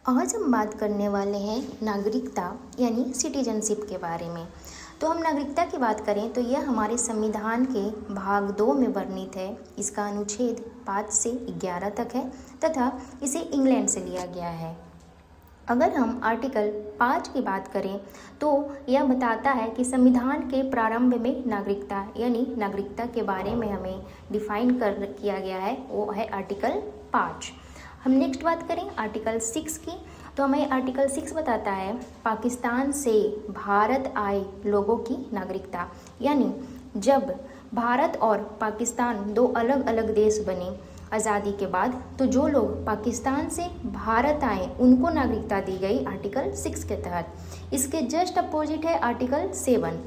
आज हम बात करने वाले हैं नागरिकता यानी सिटीजनशिप के बारे में। तो हम नागरिकता की बात करें तो यह हमारे संविधान के भाग 2 में वर्णित है। इसका अनुच्छेद 5 से 11 तक है तथा इसे इंग्लैंड से लिया गया है। अगर हम आर्टिकल 5 की बात करें तो यह बताता है कि संविधान के प्रारंभ में नागरिकता यानी नागरिकता के बारे में हमें डिफाइन किया गया है, वो है आर्टिकल 5। हम नेक्स्ट बात करें आर्टिकल 6 की, तो हमें आर्टिकल 6 बताता है पाकिस्तान से भारत आए लोगों की नागरिकता, यानी जब भारत और पाकिस्तान दो अलग अलग देश बने आज़ादी के बाद, तो जो लोग पाकिस्तान से भारत आए उनको नागरिकता दी गई आर्टिकल 6 के तहत। इसके जस्ट अपोजिट है आर्टिकल 7।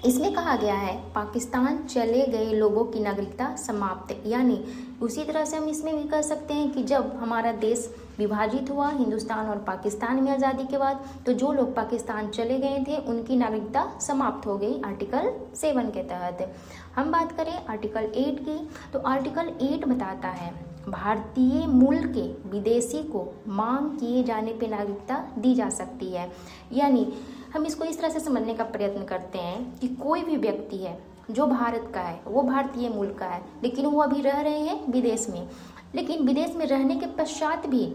इसमें कहा गया है पाकिस्तान चले गए लोगों की नागरिकता समाप्त, यानी उसी तरह से हम इसमें भी कह सकते हैं कि जब हमारा देश विभाजित हुआ हिंदुस्तान और पाकिस्तान में आज़ादी के बाद, तो जो लोग पाकिस्तान चले गए थे उनकी नागरिकता समाप्त हो गई आर्टिकल 7 के तहत। हम बात करें आर्टिकल 8 की, तो आर्टिकल 8 बताता है भारतीय मूल के विदेशी को मांग किए जाने पर नागरिकता दी जा सकती है। यानी हम इसको इस तरह से समझने का प्रयत्न करते हैं कि कोई भी व्यक्ति है जो भारत का है, वो भारतीय मूल का है, लेकिन वो अभी रह रहे हैं विदेश में, लेकिन विदेश में रहने के पश्चात भी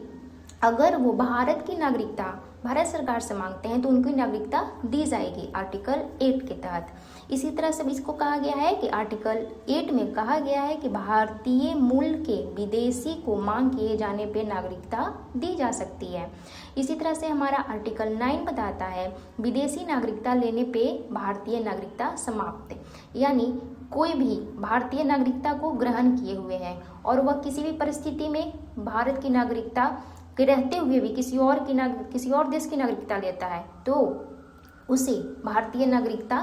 अगर वो भारत की नागरिकता भारत सरकार से मांगते हैं तो उनकी नागरिकता दी जाएगी आर्टिकल 8 के तहत। इसी तरह से इसको कहा गया है कि आर्टिकल 8 में कहा गया है कि भारतीय मूल के विदेशी को मांग किए जाने पर नागरिकता दी जा सकती है। इसी तरह से हमारा आर्टिकल 9 बताता है विदेशी नागरिकता लेने पे भारतीय नागरिकता समाप्त, यानी कोई भी भारतीय नागरिकता को ग्रहण किए हुए है और वह किसी भी परिस्थिति में भारत की नागरिकता के रहते हुए भी किसी और देश की नागरिकता लेता है तो उसे भारतीय नागरिकता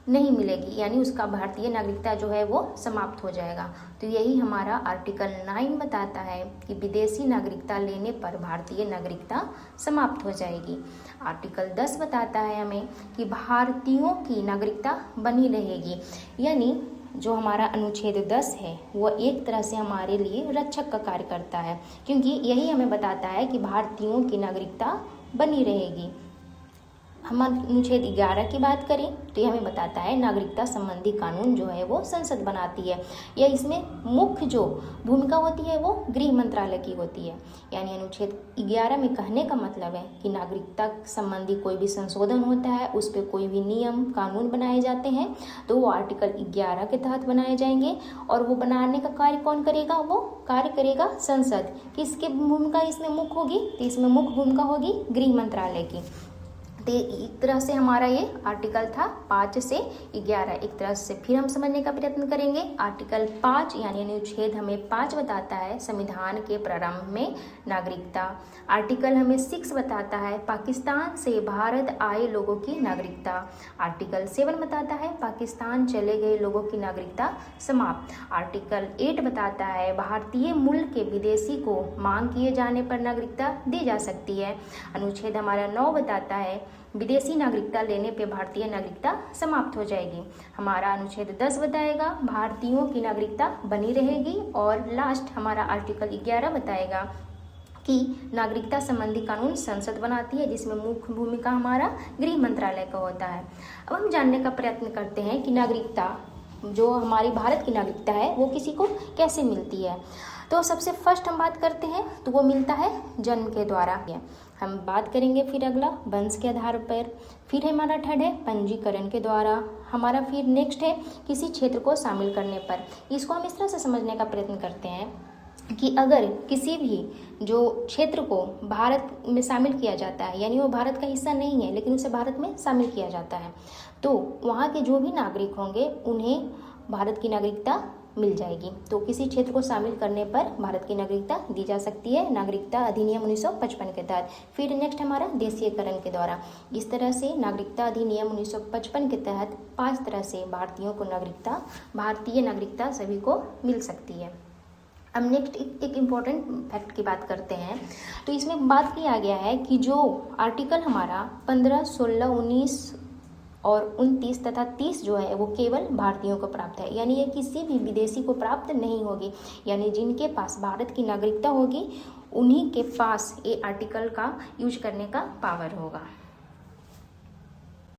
नहीं मिलेगी, यानी उसका भारतीय नागरिकता जो है वो समाप्त हो जाएगा। तो यही हमारा आर्टिकल 9 बताता है कि विदेशी नागरिकता लेने पर भारतीय नागरिकता समाप्त हो जाएगी। आर्टिकल 10 बताता है हमें कि भारतीयों की नागरिकता बनी रहेगी, यानी जो हमारा अनुच्छेद 10 है वो एक तरह से हमारे लिए रक्षक का कार्य करता है, क्योंकि यही हमें बताता है कि भारतीयों की नागरिकता बनी रहेगी। हम अनुच्छेद 11 की बात करें तो यह हमें बताता है नागरिकता संबंधी कानून जो है वो संसद बनाती है, या इसमें मुख्य जो भूमिका होती है वो गृह मंत्रालय की होती है। यानी अनुच्छेद 11 में कहने का मतलब है कि नागरिकता संबंधी कोई भी संशोधन होता है, उस पर कोई भी नियम कानून बनाए जाते हैं तो वो आर्टिकल 11 के तहत बनाए जाएंगे, और वो बनाने का कार्य कौन करेगा? वो कार्य करेगा संसद। किसकी भूमिका इसमें मुख्य होगी? तो इसमें मुख्य भूमिका होगी गृह मंत्रालय की। तो एक तरह से हमारा ये आर्टिकल था 5 से 11। एक तरह से फिर हम समझने का प्रयत्न करेंगे। आर्टिकल 5 यानी अनुच्छेद हमें 5 बताता है संविधान के प्रारंभ में नागरिकता। आर्टिकल हमें 6 बताता है पाकिस्तान से भारत आए लोगों की नागरिकता। आर्टिकल 7 बताता है पाकिस्तान चले गए लोगों की नागरिकता समाप्त। आर्टिकल 8 बताता है भारतीय मूल के विदेशी को मांग किए जाने पर नागरिकता दी जा सकती है। अनुच्छेद हमारा 9 बताता है विदेशी नागरिकता लेने पे भारतीय नागरिकता समाप्त हो जाएगी। हमारा अनुच्छेद 10 बताएगा भारतीयों की नागरिकता बनी रहेगी, और लास्ट हमारा आर्टिकल 11 बताएगा कि नागरिकता संबंधी कानून संसद बनाती है, जिसमें मुख्य भूमिका हमारा गृह मंत्रालय का होता है। अब हम जानने का प्रयत्न करते हैं कि नागरिकता जो हमारी भारत की नागरिकता है वो किसी को कैसे मिलती है। तो सबसे फर्स्ट हम बात करते हैं तो वो मिलता है जन्म के द्वारा। हम बात करेंगे फिर अगला वंश के आधार पर, फिर हमारा थर्ड है पंजीकरण के द्वारा, हमारा फिर नेक्स्ट है किसी क्षेत्र को शामिल करने पर। इसको हम इस तरह से समझने का प्रयत्न करते हैं कि अगर किसी भी जो क्षेत्र को भारत में शामिल किया जाता है, यानी वो भारत का हिस्सा नहीं है लेकिन उसे भारत में शामिल किया जाता है, तो वहाँ के जो भी नागरिक होंगे उन्हें भारत की नागरिकता मिल जाएगी। तो किसी क्षेत्र को शामिल करने पर भारत की नागरिकता दी जा सकती है नागरिकता अधिनियम 1955 के तहत। फिर नेक्स्ट हमारा देशीयकरण के द्वारा। इस तरह से नागरिकता अधिनियम 1955 के तहत 5 तरह से भारतीयों को भारतीय नागरिकता सभी को मिल सकती है। अब नेक्स्ट एक इम्पॉर्टेंट फैक्ट की बात करते हैं। तो इसमें बात किया गया है कि जो आर्टिकल हमारा 15, 16, 19 और 29 तथा 30 जो है वो केवल भारतीयों को प्राप्त है, यानी ये किसी भी विदेशी को प्राप्त नहीं होगी। यानी जिनके पास भारत की नागरिकता होगी उन्हीं के पास ये आर्टिकल का यूज करने का पावर होगा।